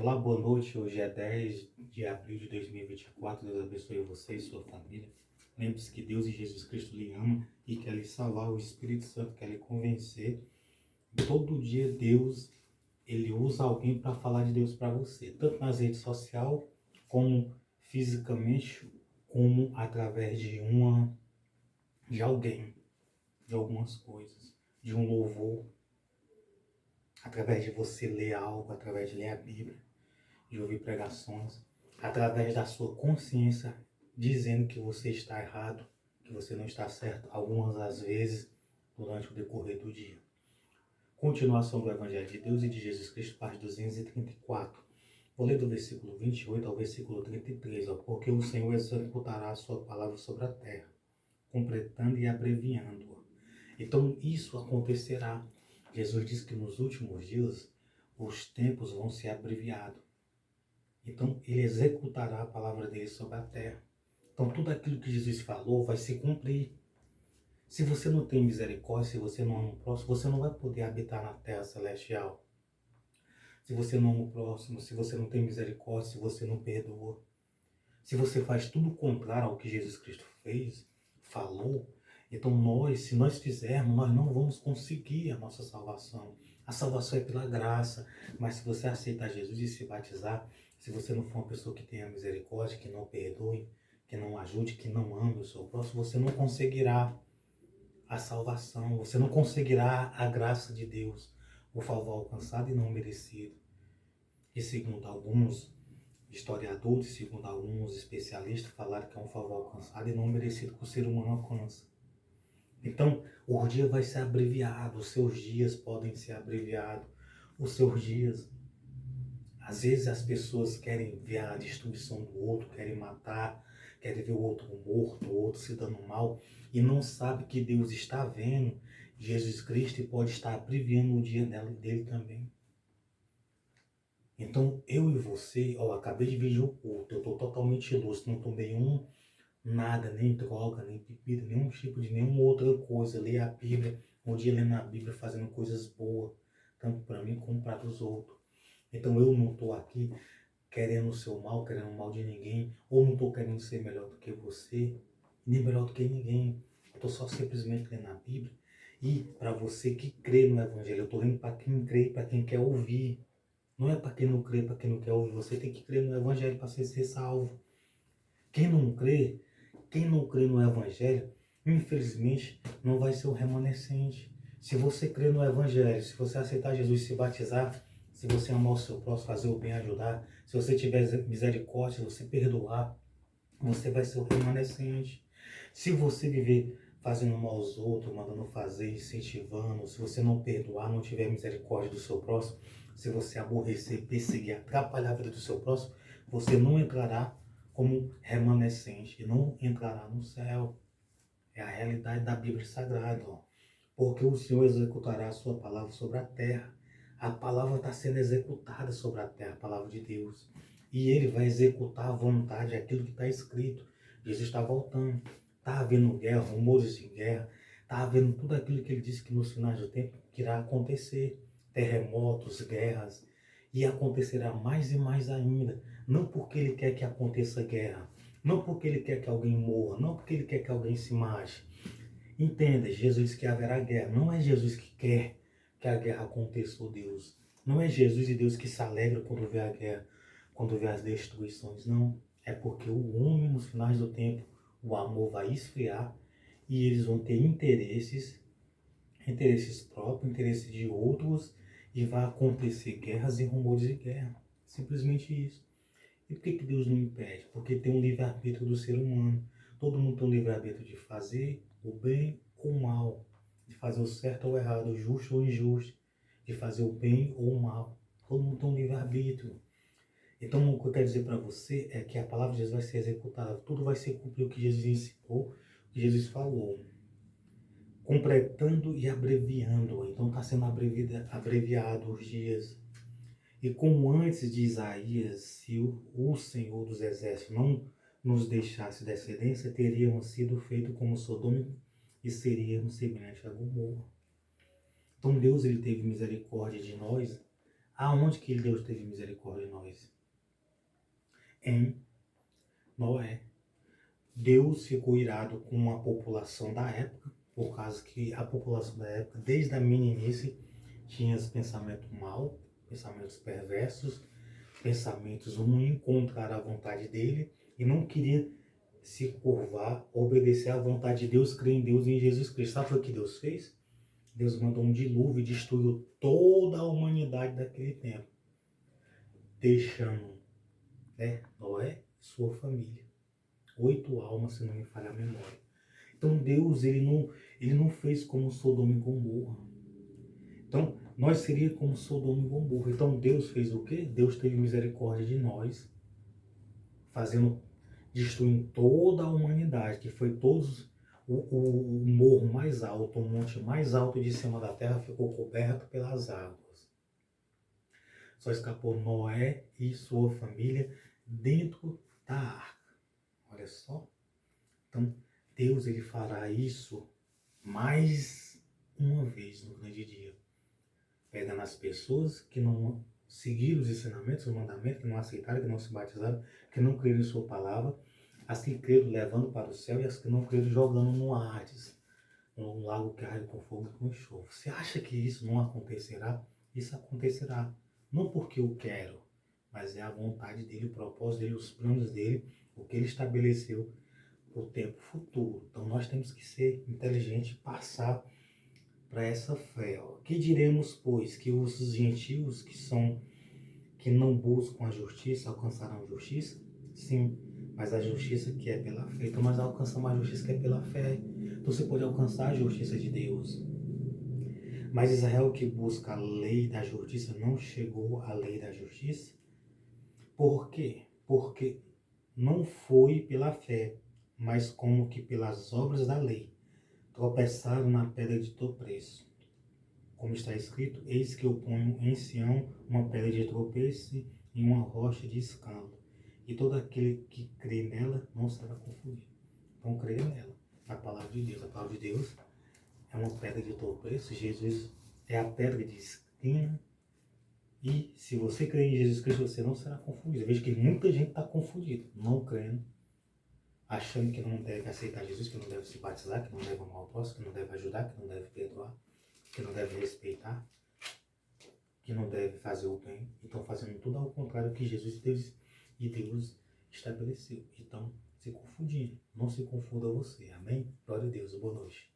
Olá, boa noite. Hoje é 10 de abril de 2024. Deus abençoe você e sua família. Lembre-se que Deus e Jesus Cristo lhe ama e quer lhe salvar. O Espírito Santo quer lhe convencer. Todo dia Deus, ele usa alguém para falar de Deus para você, tanto nas redes sociais, como fisicamente, como através de alguém, de algumas coisas, de um louvor, através de você ler algo, através de ler a Bíblia, de ouvir pregações, através da sua consciência, dizendo que você está errado, que você não está certo, algumas das vezes, durante o decorrer do dia. Continuação do Evangelho de Deus e de Jesus Cristo, página 234. Vou ler do versículo 28 ao versículo 33, porque o Senhor executará a sua palavra sobre a terra, completando e abreviando-a. Então isso acontecerá. Jesus disse que nos últimos dias os tempos vão ser abreviados. Então, ele executará a palavra dele sobre a terra. Então, tudo aquilo que Jesus falou vai se cumprir. Se você não tem misericórdia, se você não ama o próximo, você não vai poder habitar na terra celestial. Se você não ama o próximo, se você não tem misericórdia, se você não perdoa, se você faz tudo contrário ao que Jesus Cristo fez, falou, então se nós fizermos, nós não vamos conseguir a nossa salvação. A salvação é pela graça, mas se você aceitar Jesus e se batizar, se você não for uma pessoa que tenha misericórdia, que não perdoe, que não ajude, que não ame o seu próximo, você não conseguirá a salvação, você não conseguirá a graça de Deus, o favor alcançado e não merecido. E segundo alguns historiadores, segundo alguns especialistas, falaram que é um favor alcançado e não merecido que o ser humano alcança. Então, o dia vai ser abreviado, os seus dias podem ser abreviados, os seus dias. Às vezes as pessoas querem ver a destruição do outro, querem matar, querem ver o outro morto, o outro se dando mal, e não sabe que Deus está vendo Jesus Cristo e pode estar abreviando o dia dele também. Então, eu e você, acabei de vir o culto, eu estou totalmente lúcido, não tomei nada, nem droga, nem bebida, nenhum tipo de nenhuma outra coisa. Ler a Bíblia, um dia lendo a Bíblia, fazendo coisas boas, tanto para mim como para os outros. Então eu não estou aqui querendo o seu mal, querendo o mal de ninguém, ou não estou querendo ser melhor do que você, nem melhor do que ninguém. Eu estou só simplesmente lendo a Bíblia. E para você que crê no Evangelho, eu estou lendo para quem crê, para quem quer ouvir. Não é para quem não crê, para quem não quer ouvir. Você tem que crer no Evangelho para ser salvo. Quem não crê, quem não crê no Evangelho, infelizmente, não vai ser o remanescente. Se você crê no Evangelho, se você aceitar Jesus e se batizar, se você amar o seu próximo, fazer o bem, ajudar, se você tiver misericórdia, se você perdoar, você vai ser o remanescente. Se você viver fazendo mal aos outros, mandando fazer, incentivando, se você não perdoar, não tiver misericórdia do seu próximo, se você aborrecer, perseguir, atrapalhar a vida do seu próximo, você não entrará como remanescente e não entrará no céu. É a realidade da Bíblia Sagrada. Porque o Senhor executará a sua palavra sobre a terra. A palavra está sendo executada sobre a terra, a palavra de Deus. E ele vai executar à vontade aquilo que está escrito. Jesus está voltando. Está havendo guerra, rumores de guerra. Está havendo tudo aquilo que ele disse que nos finais do tempo que irá acontecer. Terremotos, guerras. E acontecerá mais e mais ainda. Não porque ele quer que aconteça guerra. Não porque ele quer que alguém morra. Não porque ele quer que alguém se mate. Entenda, Jesus que haverá guerra. Não é Jesus que quer que a guerra aconteça, oh Deus. Não é Jesus e Deus que se alegra quando vê a guerra, quando vê as destruições. Não. É porque o homem, nos finais do tempo, o amor vai esfriar e eles vão ter interesses próprios, interesses de outros, e vai acontecer guerras e rumores de guerra. Simplesmente isso. E por que Deus não impede? Porque tem um livre-arbítrio do ser humano. Todo mundo tem um livre-arbítrio de fazer o bem ou o mal, de fazer o certo ou o errado, o justo ou o injusto, de fazer o bem ou o mal. Todo mundo tem um livre-arbítrio. Então, o que eu quero dizer para você é que a palavra de Jesus vai ser executada. Tudo vai ser cumprido o que Jesus ensinou, o que Jesus falou. Completando e abreviando. Então, está sendo abreviado os dias. E como antes de Isaías, se o Senhor dos Exércitos não nos deixasse descendência, teríamos sido feitos como Sodoma e seríamos semelhantes a Gomorra. Então Deus ele teve misericórdia de nós Aonde que Deus teve misericórdia de nós? Em Noé. Deus ficou irado com a população da época, por causa que a população da época, desde a meninice, tinha esse pensamento mau, pensamentos perversos, pensamentos ruins, contrário à vontade dele, e não queria se curvar, obedecer à vontade de Deus, crer em Deus e em Jesus Cristo. Sabe o que Deus fez? Deus mandou um dilúvio e destruiu toda a humanidade daquele tempo, deixando, Noé e sua família. 8 almas, se não me falha a memória. Então Deus, ele não fez como Sodoma e Gomorra. Então, nós seríamos como Sodoma e Gomorra. Então Deus fez o quê? Deus teve misericórdia de nós, destruindo toda a humanidade, que foi todos o morro mais alto, o monte mais alto de cima da terra ficou coberto pelas águas. Só escapou Noé e sua família dentro da arca. Olha só. Então, Deus, ele fará isso mais uma vez no grande dia. Pegando as pessoas que não seguiram os ensinamentos, os mandamentos, que não aceitaram, que não se batizaram, que não creram em sua palavra, as que creram levando para o céu e as que não creram jogando no Hades, num lago que arde com fogo e com enxofre. Você acha que isso não acontecerá? Isso acontecerá. Não porque eu quero, mas é a vontade dele, o propósito dele, os planos dele, o que ele estabeleceu para o tempo futuro. Então nós temos que ser inteligentes e passar para essa fé. Que diremos, pois, que os gentios que não buscam a justiça alcançarão justiça? Sim, mas a justiça que é pela fé. Então nós alcançamos a justiça que é pela fé. Então você pode alcançar a justiça de Deus. Mas Israel que busca a lei da justiça não chegou à lei da justiça. Por quê? Porque não foi pela fé, mas como que pelas obras da lei. Tropeçaram na pedra de tropeço. Como está escrito, eis que eu ponho em Sião uma pedra de tropeço e uma rocha de escândalo. E todo aquele que crê nela não será confundido. Então creia nela, na palavra de Deus. A palavra de Deus é uma pedra de tropeço. Jesus é a pedra de esquina. E se você crer em Jesus Cristo, você não será confundido. Eu vejo que muita gente está confundida, não crendo, achando que não deve aceitar Jesus, que não deve se batizar, que não deve amar o próximo, que não deve ajudar, que não deve perdoar, que não deve respeitar, que não deve fazer o bem. Estão fazendo tudo ao contrário do que Jesus e Deus estabeleceu. Então, se confundindo. Não se confunda você. Amém? Glória a Deus. Boa noite.